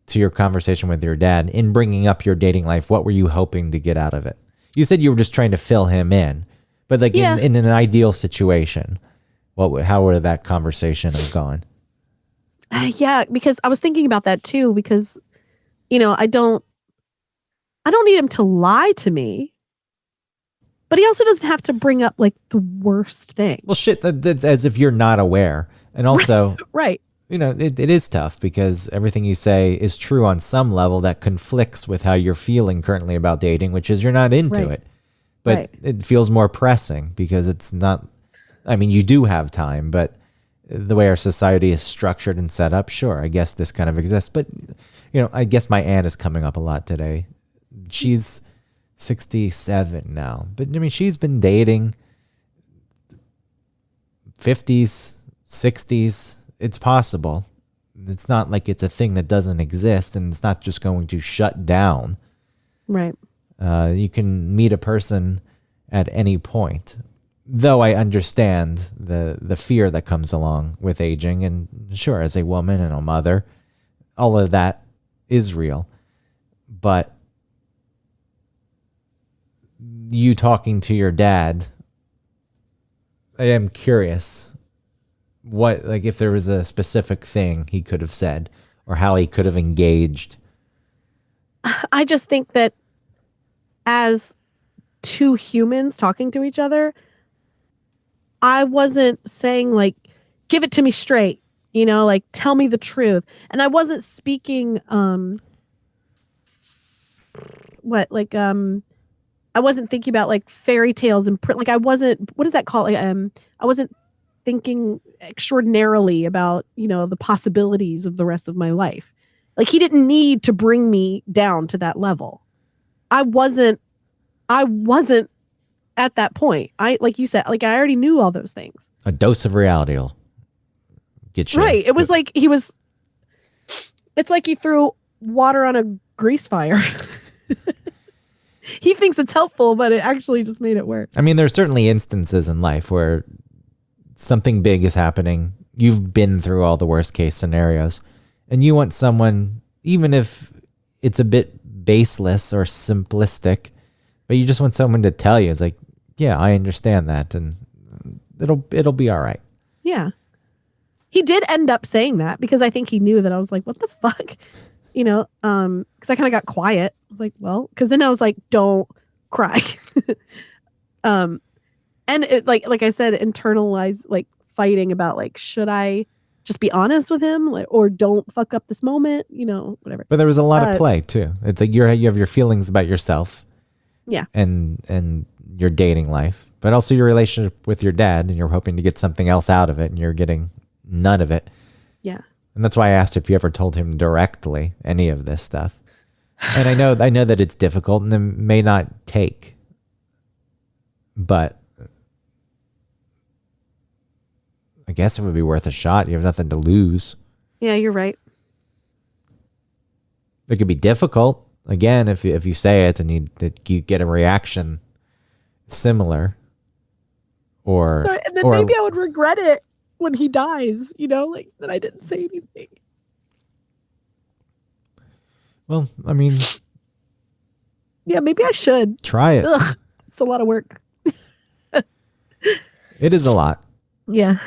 to your conversation with your dad, in bringing up your dating life, what were you hoping to get out of it? You said you were just trying to fill him in, but like in an ideal situation, how would that conversation have gone? Yeah, because I was thinking about that too, because, I don't need him to lie to me, but he also doesn't have to bring up like the worst thing. Well, shit, that's as if you're not aware. And also, right. It is tough because everything you say is true on some level that conflicts with how you're feeling currently about dating, which is you're not into it. But it feels more pressing because it's not, I mean, you do have time, but the way our society is structured and set up, sure, I guess this kind of exists. But, I guess my aunt is coming up a lot today. She's 67 now, but I mean, she's been dating 50s, 60s. It's possible. It's not like it's a thing that doesn't exist, and it's not just going to shut down. Right. You can meet a person at any point. though I understand the fear that comes along with aging, and sure, as a woman and a mother, all of that is real. But you talking to your dad, I am curious what, like, if there was a specific thing he could have said or how he could have engaged. I just think that as two humans talking to each other, I wasn't saying like, give it to me straight, like tell me the truth. And I wasn't speaking, I wasn't thinking about like fairy tales and like, I wasn't, what is that called? I wasn't thinking extraordinarily about, the possibilities of the rest of my life. Like he didn't need to bring me down to that level. I wasn't at that point. Like you said, like I already knew all those things. A dose of reality will get you. Right. It was like it's like he threw water on a grease fire. He thinks it's helpful, but it actually just made it worse. I mean, there's certainly instances in life where something big is happening. You've been through all the worst case scenarios, and you want someone, even if it's a bit baseless or simplistic, but you just want someone to tell you, it's like, yeah, I understand that, and it'll be all right. Yeah. He did end up saying that because I think he knew that I was like, what the fuck? Because I kind of got quiet. I was like, well, because then I was like, don't cry. And it, like I said, internalize like fighting about like, should I just be honest with him, like, or don't fuck up this moment, whatever. But there was a lot of play too. It's like you have your feelings about yourself, yeah, and your dating life, but also your relationship with your dad, and you're hoping to get something else out of it, and you're getting none of it. Yeah. And that's why I asked if you ever told him directly any of this stuff. And I know that it's difficult and it may not take, but I guess it would be worth a shot. You have nothing to lose. Yeah, you're right. It could be difficult. Again, if you say it and you get a reaction similar, or sorry, and then maybe I would regret it when he dies, like that I didn't say anything. Well, I mean, yeah, maybe I should try it. Ugh, it's a lot of work. It is a lot. Yeah.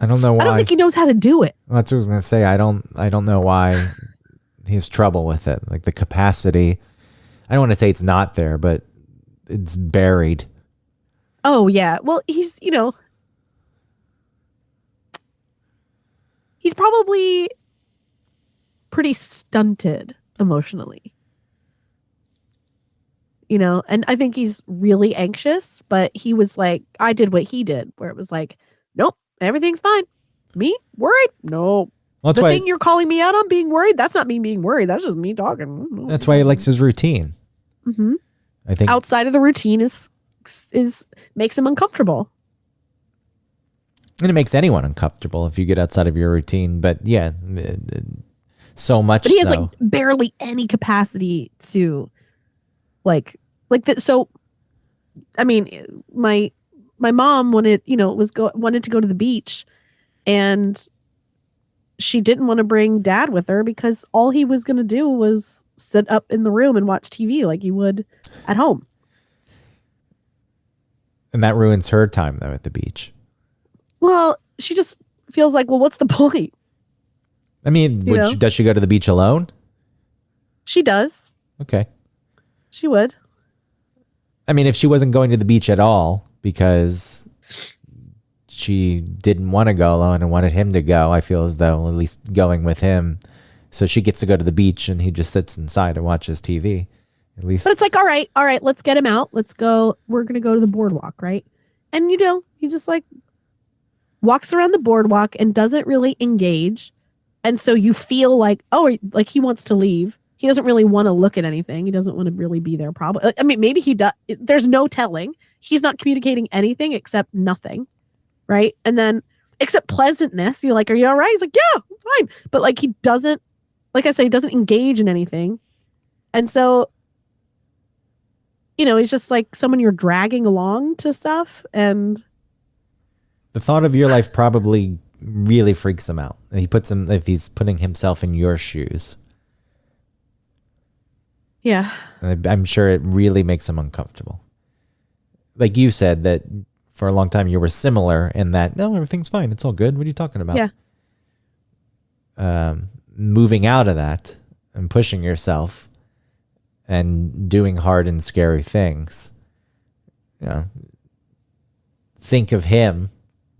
I don't know why. I don't think he knows how to do it. Well, that's what I was going to say. I don't know why he has trouble with it. Like the capacity. I don't want to say it's not there, but it's buried. Oh, yeah. Well, he's probably pretty stunted emotionally. And I think he's really anxious, but he was like, I did what he did, where it was like, nope, everything's fine. Me? Worried? No. Well, the thing you're calling me out on being worried, that's not me being worried. That's just me talking. That's why he likes his routine. Mm-hmm. I think outside of the routine is makes him uncomfortable. And it makes anyone uncomfortable if you get outside of your routine. But yeah, so much. But he has like barely any capacity to like that. So, I mean, my mom wanted to go to the beach, and she didn't want to bring dad with her because all he was going to do was sit up in the room and watch TV like you would at home. And that ruins her time though at the beach. Well, she just feels like, well, what's the point? I mean, does she go to the beach alone? She does. Okay. She would. I mean, if she wasn't going to the beach at all because she didn't want to go alone and wanted him to go, I feel as though at least going with him, so she gets to go to the beach and he just sits inside and watches TV. At least. But it's like, all right, let's get him out. Let's go. We're going to go to the boardwalk, right? And he just like walks around the boardwalk and doesn't really engage. And so you feel like, oh, like he wants to leave. He doesn't really want to look at anything. He doesn't want to really be there. Probably. I mean, maybe he does. There's no telling. He's not communicating anything except nothing. Right. And then except pleasantness. You're like, are you all right? He's like, yeah, I'm fine. But like, he doesn't, like I say, he doesn't engage in anything. And so he's just like someone you're dragging along to stuff. And The thought of your life probably really freaks him out. If he's putting himself in your shoes. yeah. I'm sure it really makes him uncomfortable. Like you said, that for a long time you were similar in that, no, everything's fine. It's all good. What are you talking about? Yeah. Moving out of that and pushing yourself and doing hard and scary things. Think of him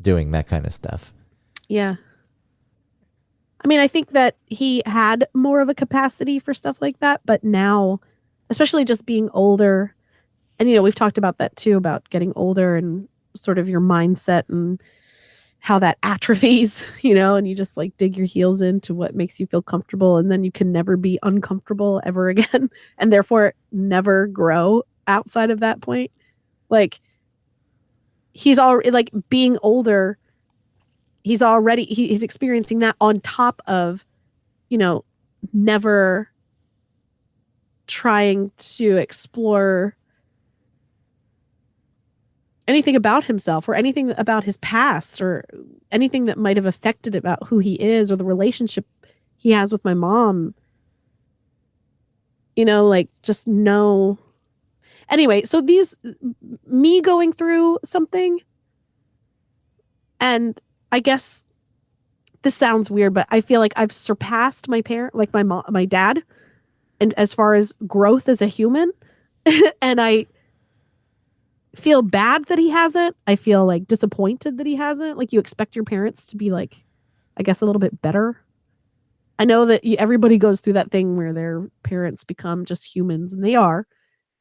doing that kind of stuff. Yeah. I mean, I think that he had more of a capacity for stuff like that, but now, especially just being older, and we've talked about that too, about getting older and sort of your mindset and how that atrophies, and you just like dig your heels into what makes you feel comfortable, and then you can never be uncomfortable ever again, and therefore never grow outside of that point. Like, he's already, like, being older, he's experiencing that on top of, never trying to explore anything about himself or anything about his past or anything that might have affected about who he is or the relationship he has with my mom. Like, just no. Anyway, so me going through something, and I guess this sounds weird, but I feel like I've surpassed my parent, like my mom, my dad, and as far as growth as a human, and I feel bad that he hasn't. I feel like disappointed that he hasn't. Like, you expect your parents to be like, I guess, a little bit better. I know that everybody goes through that thing where their parents become just humans, and they are.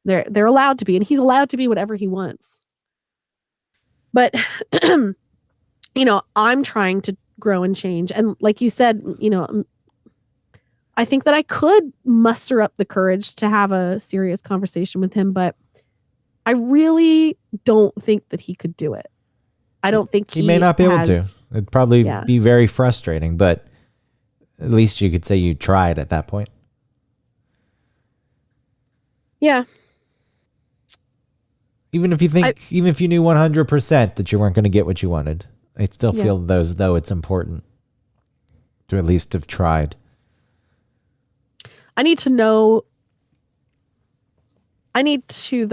They're allowed to be, and he's allowed to be whatever he wants. But I'm trying to grow and change, and like you said, I think that I could muster up the courage to have a serious conversation with him, but I really don't think that he could do it. I don't think he may not be able to. It'd probably be very frustrating, but at least you could say you tried at that point. Yeah. Even if you knew 100% that you weren't going to get what you wanted, I still feel as though it's important to at least have tried. I need to know. I need to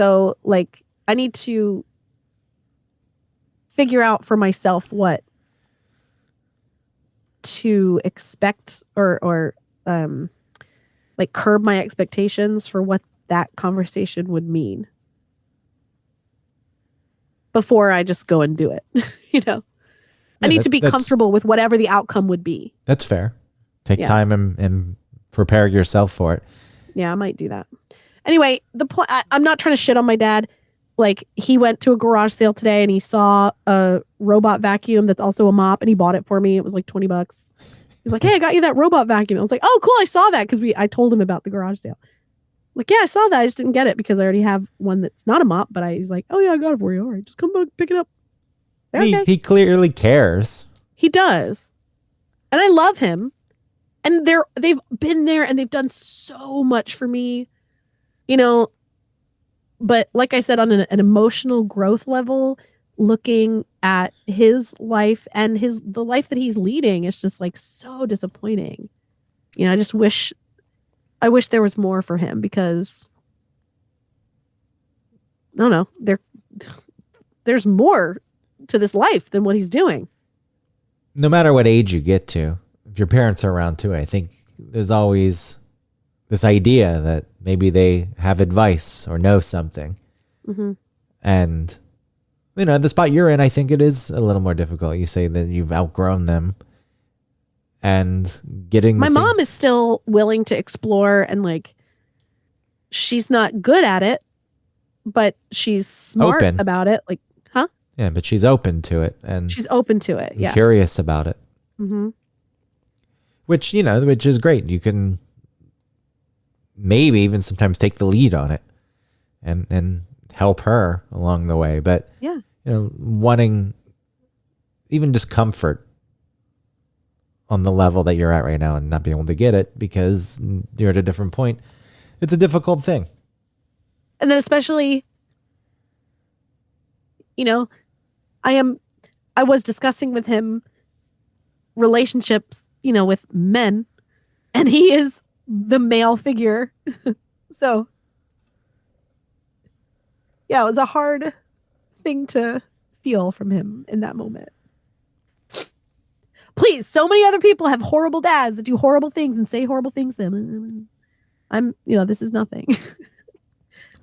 figure out for myself what to expect or like curb my expectations for what that conversation would mean before I just go and do it. I need to be comfortable with whatever the outcome would be. That's fair. Take time and prepare yourself for it. Yeah, I might do that. Anyway, I'm not trying to shit on my dad. Like, he went to a garage sale today and he saw a robot vacuum that's also a mop, and he bought it for me. It was like $20. He's like, "Hey, I got you that robot vacuum." I was like, "Oh, cool. I saw that." Cause I told him about the garage sale. Like, yeah, I saw that. I just didn't get it because I already have one that's not a mop, but he's like, "Oh yeah, I got it for you. All right, just come back, pick it up." Okay. He clearly cares. He does. And I love him. And they've been there and they've done so much for me, but like I said, on an emotional growth level, looking at his life and the life that he's leading is just like so disappointing. I just wish there was more for him, because I don't know, there's more to this life than what he's doing. No matter what age you get to, if your parents are around too, I think there's always this idea that maybe they have advice or know something. Mm-hmm. And, the spot you're in, I think it is a little more difficult. You say that you've outgrown them, and getting my mom is still willing to explore, and like, she's not good at it, but she's smart about it. Like, huh? Yeah, but she's open to it, and she's open to it. Yeah. Curious about it. Mm-hmm. Which is great. You can maybe even sometimes take the lead on it and help her along the way. But, wanting even just comfort on the level that you're at right now and not being able to get it because you're at a different point, it's a difficult thing. And then especially, you know, I was discussing with him relationships, with men, and he is the male figure. So, yeah, it was a hard thing to feel from him in that moment. Please, so many other people have horrible dads that do horrible things and say horrible things to them. This is nothing.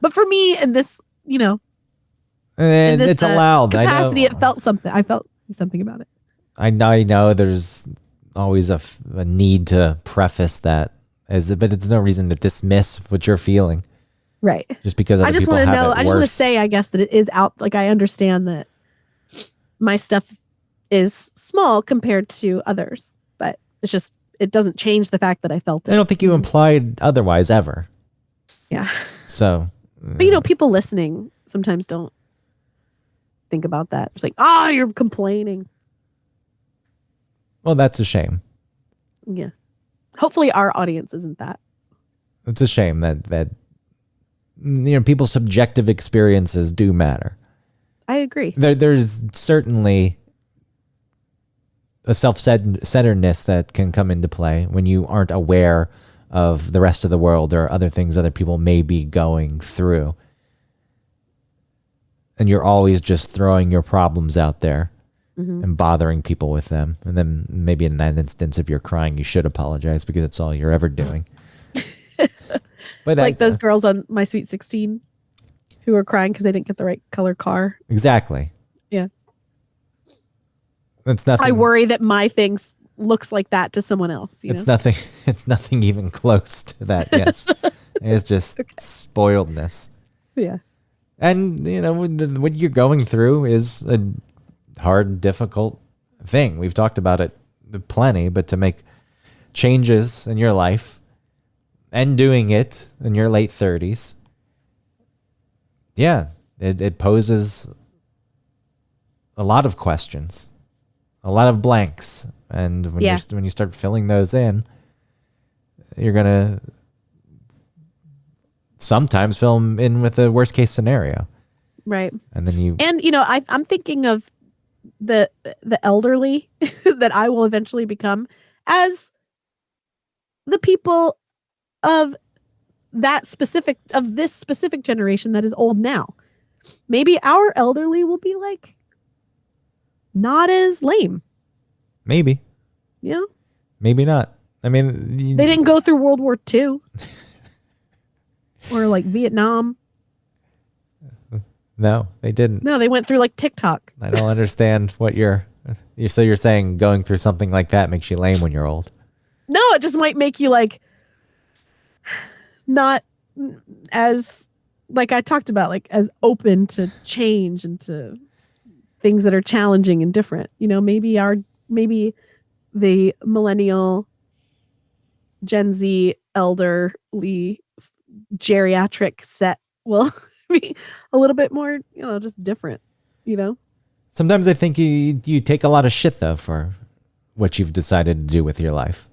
But for me, in this, and in this it's allowed capacity, I know. it felt something. I felt something about it. I know there's always a need to preface that but there's no reason to dismiss what you're feeling. Right. Just because other people have it worse. I just want to say, I guess, that it is out. Like, I understand that my stuff is small compared to others, but it's just, it doesn't change the fact that I felt it. I don't think you implied otherwise ever. Yeah. So. But, people listening sometimes don't think about that. It's like, you're complaining. Well, that's a shame. Yeah. Hopefully our audience isn't that. It's a shame that people's subjective experiences do matter. I agree. There's certainly a self-centeredness that can come into play when you aren't aware of the rest of the world or other things other people may be going through. And you're always just throwing your problems out there and bothering people with them. And then maybe in that instance, if you're crying, you should apologize because it's all you're ever doing. But like those girls on My Sweet 16 who were crying because they didn't get the right color car. Exactly. Yeah. It's nothing. I worry that my thing looks like that to someone else. Nothing. It's nothing even close to that. Yes. It's just spoiledness. Yeah. And, what you're going through is a hard, difficult thing. We've talked about it plenty, but to make changes in your life and doing it in your late 30s, yeah, it poses a lot of questions, a lot of blanks. And when you start filling those in, you're going to sometimes fill them in with the worst case scenario. Right. And then I'm thinking of the elderly that I will eventually become as the people of this specific generation that is old now. Maybe our elderly will be like not as lame. Maybe. Yeah. Maybe not. I mean, they didn't go through World War II or like Vietnam. No, they didn't. No, they went through like TikTok. I don't understand what you're saying going through something like that makes you lame when you're old. No, it just might make you like not as, like I talked about, like as open to change and to things that are challenging and different. Maybe the millennial, Gen Z, elderly, geriatric set will be a little bit more, just different, Sometimes I think you take a lot of shit, though, for what you've decided to do with your life.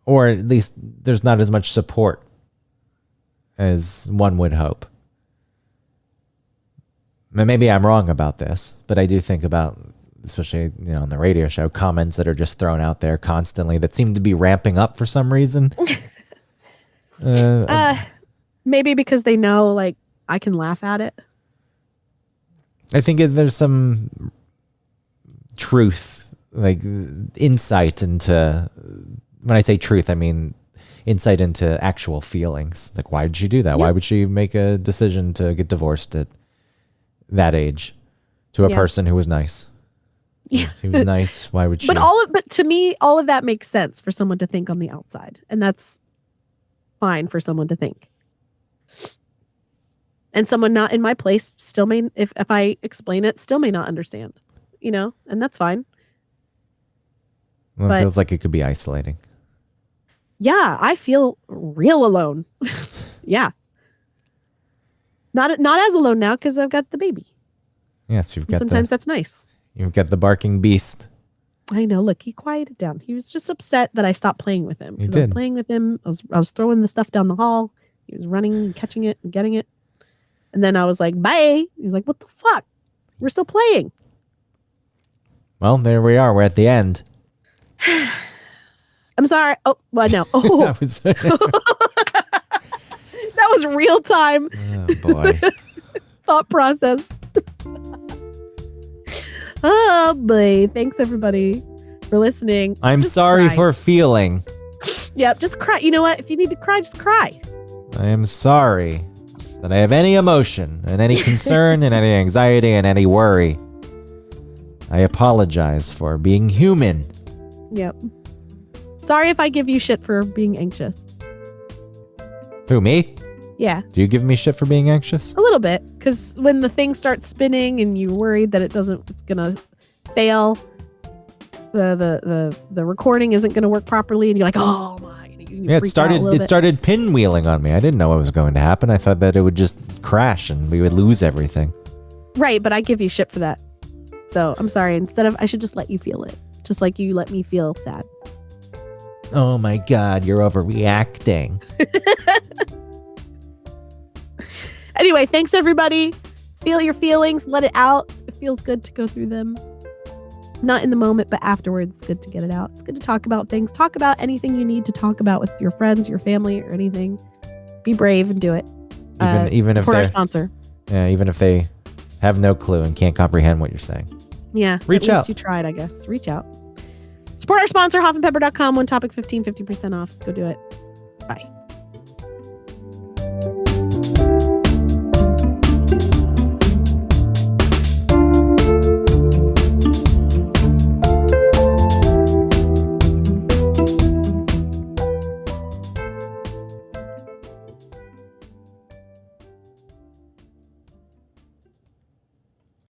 Or at least there's not as much support as one would hope. Maybe I'm wrong about this, but I do think about, especially on the radio show, comments that are just thrown out there constantly that seem to be ramping up for some reason. Maybe because they know, like, I can laugh at it. I think there's some truth, like insight into, when I say truth, I mean insight into actual feelings. Like, why did she do that? Yep. Why would she make a decision to get divorced at that age to a person who was nice? Yeah. He was nice. Why would she? But to me, all of that makes sense for someone to think on the outside. And that's fine for someone to think. And someone not in my place still may, if I explain it, still may not understand, and that's fine. Well, it feels like it could be isolating. Yeah, I feel real alone. Yeah. Not as alone now because I've got the baby. Yes, you've got sometimes that's nice. You've got the barking beast. I know. Look, he quieted down. He was just upset that I stopped playing with him. You I did. was playing with him. I was throwing the stuff down the hall. He was running, catching it, and getting it. And then I was like, bye. He was like, what the fuck? We're still playing. Well, there we are. We're at the end. I'm sorry. Oh, well, no. Oh, That was, that was real time oh, boy. thought process. Oh, boy. Thanks, everybody, for listening. I'm Just sorry cry. for feeling. Yep, just cry. You know what? If you need to cry, just cry. I am sorry that I have any emotion and any concern and any anxiety and any worry. I apologize for being human. Yep. Sorry if I give you shit for being anxious. Who, me? Yeah, Do you give me shit for being anxious? a little bit. Because when the thing starts spinning and you're worried that it's gonna fail, the recording isn't gonna work properly, and you're like, oh my. You Yeah, it freak out a little bit. started pinwheeling on me. I didn't know what was going to happen. I thought that it would just crash and we would lose everything. Right, but I give you shit for that. So I'm sorry. I should just let you feel it. Just like you let me feel sad. Oh my God, you're overreacting. Anyway, thanks everybody. Feel your feelings, let it out. It feels good to go through them. Not in the moment, but afterwards. It's good to get it out. It's good to talk about things. Talk about anything you need to talk about with your friends, your family, or anything. Be brave and do it. Even if Support our they're sponsor. Yeah, even if they have no clue and can't comprehend what you're saying. Yeah. Reach at out. least you tried, I guess. Reach out. Support our sponsor, hoffandpepper.com. One topic 15, 50% off. Go do it. Bye.